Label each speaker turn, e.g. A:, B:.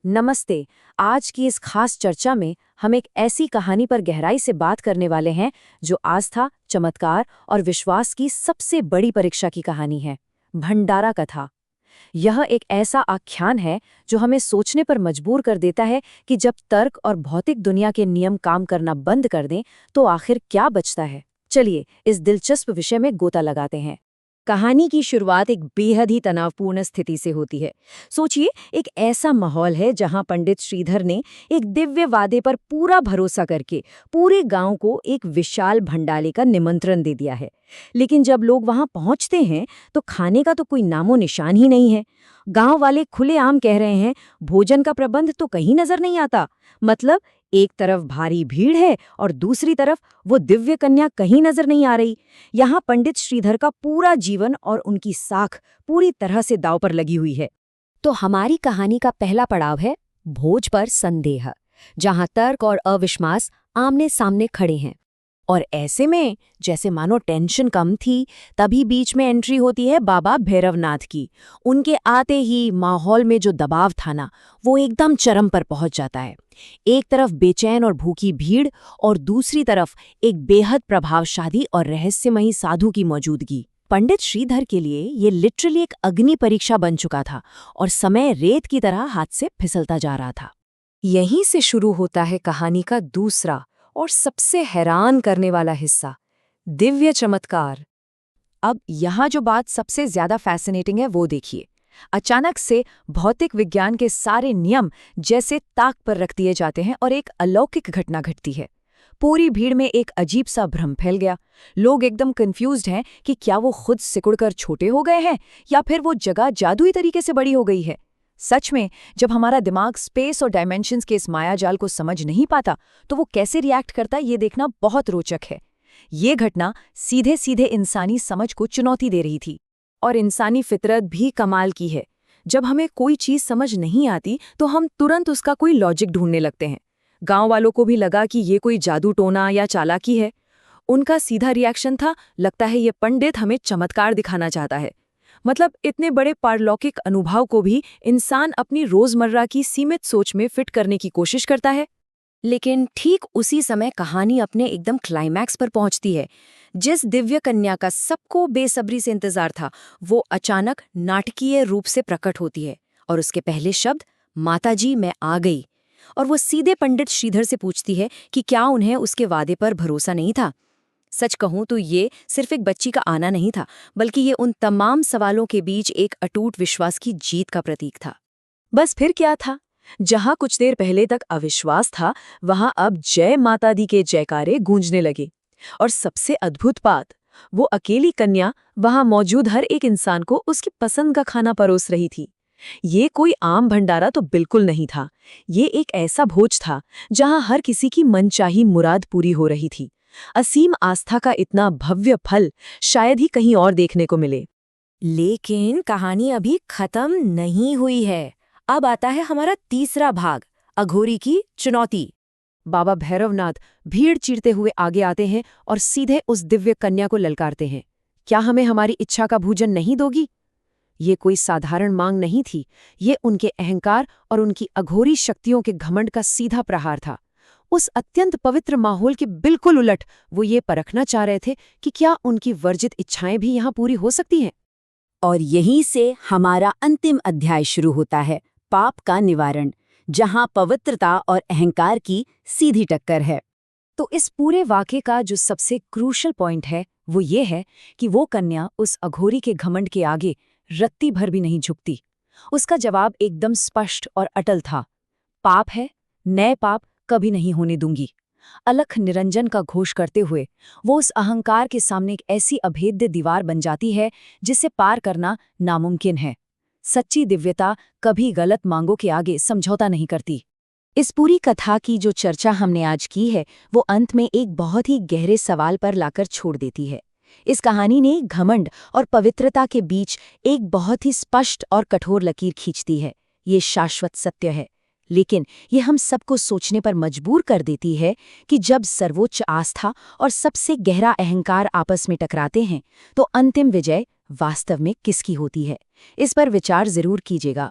A: नमस्ते। आज की इस खास चर्चा में हम एक ऐसी कहानी पर गहराई से बात करने वाले हैं जो आस्था, चमत्कार और विश्वास की सबसे बड़ी परीक्षा की कहानी है, भंडारा कथा। यह एक ऐसा आख्यान है जो हमें सोचने पर मजबूर कर देता है कि जब तर्क और भौतिक दुनिया के नियम काम करना बंद कर दें तो आखिर क्या बचता है। चलिए इस दिलचस्प विषय में गोता लगाते हैं। कहानी की शुरुआत एक बेहद ही तनावपूर्ण स्थिति से होती है। सोचिए, एक ऐसा माहौल है जहां पंडित श्रीधर ने एक दिव्य वादे पर पूरा भरोसा करके पूरे गांव को एक विशाल भंडारे का निमंत्रण दे दिया है। लेकिन जब लोग वहां पहुंचते हैं तो खाने का तो कोई नामो निशान ही नहीं है। गांव वाले खुलेआम कह रहे हैं, भोजन का प्रबंध तो कहीं नजर नहीं आता। मतलब एक तरफ भारी भीड़ है और दूसरी तरफ वो दिव्य कन्या कहीं नजर नहीं आ रही। यहाँ पंडित श्रीधर का पूरा जीवन और उनकी साख पूरी तरह से दांव पर लगी हुई है। तो हमारी कहानी का पहला पड़ाव है भोज पर संदेह, जहाँ तर्क और अविश्वास आमने सामने खड़े हैं। और ऐसे में जैसे मानो टेंशन कम थी, तभी बीच में एंट्री होती है बाबा भैरवनाथ की। उनके आते ही माहौल में जो दबाव था ना, वो एकदम चरम पर पहुंच जाता है। एक तरफ बेचैन और भूखी भीड़ और दूसरी तरफ एक बेहद प्रभावशाली और रहस्यमयी साधु की मौजूदगी। पंडित श्रीधर के लिए ये लिटरली एक अग्नि परीक्षा बन चुका था और समय रेत की तरह हाथ से फिसलता जा रहा था। यहीं से शुरू होता है कहानी का दूसरा और सबसे हैरान करने वाला हिस्सा, दिव्य चमत्कार। अब यहाँ जो बात सबसे ज्यादा फैसिनेटिंग है वो देखिए। अचानक से भौतिक विज्ञान के सारे नियम जैसे ताक पर रख दिए जाते हैं और एक अलौकिक घटना घटती है। पूरी भीड़ में एक अजीब सा भ्रम फैल गया। लोग एकदम कंफ्यूज्ड हैं कि क्या वो खुद सिकुड़कर छोटे हो गए हैं या फिर वो जगह जादुई तरीके से बड़ी हो गई है। सच में जब हमारा दिमाग स्पेस और डायमेंशंस के इस मायाजाल को समझ नहीं पाता तो वो कैसे रिएक्ट करता है, ये देखना बहुत रोचक है। ये घटना सीधे सीधे इंसानी समझ को चुनौती दे रही थी। और इंसानी फितरत भी कमाल की है। जब हमें कोई चीज समझ नहीं आती तो हम तुरंत उसका कोई लॉजिक ढूंढने लगते हैं। गांव वालों को भी लगा कि ये कोई जादू टोना या चालाकी है। उनका सीधा रिएक्शन था, लगता है ये पंडित हमें चमत्कार दिखाना चाहता है। मतलब इतने बड़े पारलौकिक अनुभव को भी इंसान अपनी रोजमर्रा की सीमित सोच में फिट करने की कोशिश करता है। लेकिन ठीक उसी समय कहानी अपने एकदम क्लाइमैक्स पर पहुंचती है। जिस दिव्य कन्या का सबको बेसब्री से इंतजार था, वो अचानक नाटकीय रूप से प्रकट होती है और उसके पहले शब्द, माताजी मैं आ गई। और वो सीधे पंडित श्रीधर से पूछती है कि क्या उन्हें उसके वादे पर भरोसा नहीं था। सच कहूं तो ये सिर्फ एक बच्ची का आना नहीं था, बल्कि ये उन तमाम सवालों के बीच एक अटूट विश्वास की जीत का प्रतीक था। बस फिर क्या था, जहां कुछ देर पहले तक अविश्वास था, वहां अब जय माता दी के जयकारे गूंजने लगे। और सबसे अद्भुत बात, वो अकेली कन्या वहां मौजूद हर एक इंसान को उसकी पसंद का खाना परोस रही थी। ये कोई आम भंडारा तो बिल्कुल नहीं था। ये एक ऐसा भोज था जहां हर किसी की मनचाही मुराद पूरी हो रही थी। असीम आस्था का इतना भव्य फल शायद ही कहीं और देखने को मिले। लेकिन कहानी अभी खत्म नहीं हुई है। अब आता है हमारा तीसरा भाग, अघोरी की चुनौती। बाबा भैरवनाथ भीड़ चीरते हुए आगे आते हैं और सीधे उस दिव्य कन्या को ललकारते हैं, क्या हमें हमारी इच्छा का भोजन नहीं दोगी? ये कोई साधारण मांग नहीं थी, ये उनके अहंकार और उनकी अघोरी शक्तियों के घमंड का सीधा प्रहार था। उस अत्यंत पवित्र माहौल के बिल्कुल उलट वो ये परखना चाह रहे थे कि क्या उनकी वर्जित इच्छाएं भी यहाँ पूरी हो सकती हैं। और यहीं से हमारा अंतिम अध्याय शुरू होता है, पाप का निवारण, जहां पवित्रता और अहंकार की सीधी टक्कर है। तो इस पूरे वाक़े का जो सबसे क्रूशल पॉइंट है वो ये है कि वो कन्या उस अघोरी के घमंड के आगे रत्ती भर भी नहीं झुकती। उसका जवाब एकदम स्पष्ट और अटल था, पाप है, नए पाप कभी नहीं होने दूंगी। अलख निरंजन का घोष करते हुए वो उस अहंकार के सामने एक ऐसी अभेद्य दीवार बन जाती है जिसे पार करना नामुमकिन है। सच्ची दिव्यता कभी गलत मांगों के आगे समझौता नहीं करती। इस पूरी कथा की जो चर्चा हमने आज की है वो अंत में एक बहुत ही गहरे सवाल पर लाकर छोड़ देती है। इस कहानी ने घमंड और पवित्रता के बीच एक बहुत ही स्पष्ट और कठोर लकीर खींचती है। ये शाश्वत सत्य है, लेकिन ये हम सबको सोचने पर मजबूर कर देती है कि जब सर्वोच्च आस्था और सबसे गहरा अहंकार आपस में टकराते हैं तो अंतिम विजय वास्तव में किसकी होती है। इस पर विचार जरूर कीजिएगा।